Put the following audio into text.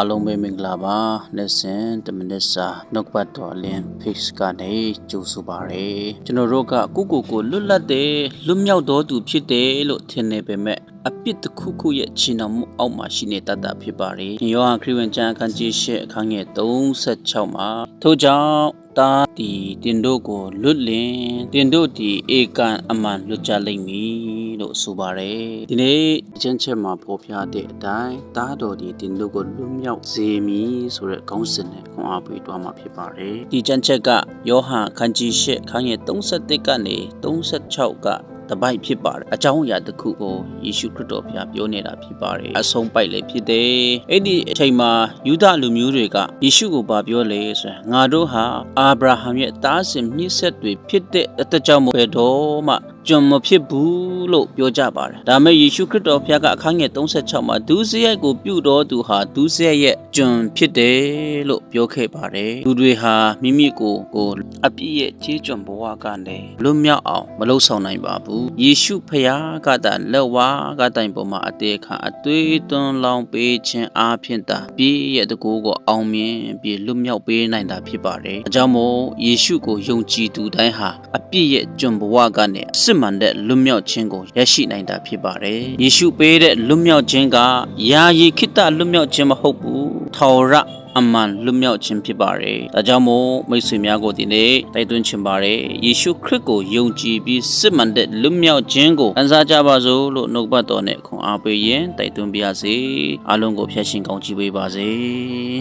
အလုံးပဲမင်္ဂလာပါနေ့စဉ်တမနစ်စာနှုတ်ပတ်တော်လင်း Fix ကနေကြိုဆိုပါရစေကျွန်တော်တို့ကကိုလွတ်လပ်တဲ့လွတ်မြောက်တော်သူဖြစ်တယ်လို့ထင်နေပေမဲ့အပြစ်တစ်ခုခုရဲ့ချီနှောင်မှုအောက်မှာရှိနေတတ်တာဖြစ်ပါတယ်။ယောဟန်ခရစ်ဝင်ကျမ်းအခန်းကြီး၈အခန်းငယ်36မှာထို့ကြောင့်တာဒီတင်တို့ကိုလွတ်လင်တင်တို့ဒီဧကန်အမှန်လွတ်ကြလိမ့်မည်လို့ဆိုပါတယ်။ဒီနေ့ကျမ်းချက်မှာဖော်ပြတဲ့အတိုင်းတာတော်ဒီတင်တို့ကိုလွတ်မြောက်စေမည်ဆိုတဲ့ခေါင်းစဉ်နဲ့ခွန်အားပေးသွားမှာဖြစ်ပါတယ်။ဒီကျမ်းချက်ကယောဟန်အခန်းကြီး၈အခန်းငယ်31ကနေ36ကတပိုက်ဖြစ်ပါတယ်အကြောင်းအရာတစ်ခုကိုယေရှုခရစ်တော်ဘုရားပြောနေတာဖြစ်ပါတယ်အဆုံးပိုက်လည်းဖြစ်တယ်အဲ့ဒီအချိန်မှာယူဒလူမျိုးတွေကယေရှုကိုပြောလေဆိုရင်ငါတို့ဟာအာဗြဟံရဲ့သားစဉ်မြစ်ဆက်တွေဖြစ်တဲ့အတကြောင့်ဘယ်တော့မှကျွန်မဖြစ်ဘူးလို့ပြောကြပါတယ်ဒါမဲ့ယေရှုခရစ်တော်ဘုရားကအခန်းငယ်36မှာဒုစရိုက်ကိုပြုတော်သူဟာဒုစရိုက်ရဲ့ကျွန်ဖြစ်တယ်လို့ပြောခဲ့ပါတယ်လူတွေဟာမိမိကိုအပြည့်ရဲ့ခြေကျွန်ဘဝကနေလွတ်မြောက်အောင်မလုပ်ဆောင်နိုင်ပါဘူးယေရှုဖျားကသာလက်ဝါးကတိုင်ပေါ်မှာအသေးခံအသွေးသွန်းလောင်းပေးခြင်းအားဖြင့်သာပြည့်ရဲ့တကူကိုအောင်မြင်ပြီးလွတ်မြောက်ပေးနိုင်တာဖြစ်ပါတယ်အကြောင်းမို့ယေရှုကိုယုံကြည်သူတိုင်းဟာအပြည့်ရဲ့ကျွန်ဘဝကနေစစ်မှန်တဲ့လွတ်မြောက်ခြင်းကိုရရှိနိုင်တာဖြစ်ပါတယ်ယေရှုပေးတဲ့လွတ်မြောက်ခြင်းကယာယီခိတ္တလွတ်မြောက်ခြင်းမဟုတ်ဘူးထာဝရအမှန်လွတ်မြောက်ခြင်းဖြစ်ပါတယ်။ဒါကြောင့်မို့မိတ်ဆွေများကိုဒီနေ့တိုက်တွန်းချင်ပါတယ်။ယေရှုခရစ်ကိုယုံကြည်ပြီးစစ်မှန်တဲ့လွတ်မြောက်ခြင်းကိုခံစားကြပါစို့လို့နှုတ်ပတ်တော်နဲ့ခွန်အားပေးရင်တိုက်တွန်းပါရစေ။အားလုံးကိုဖျက်ရှင်ကောင်းချီးပေးပါစေ။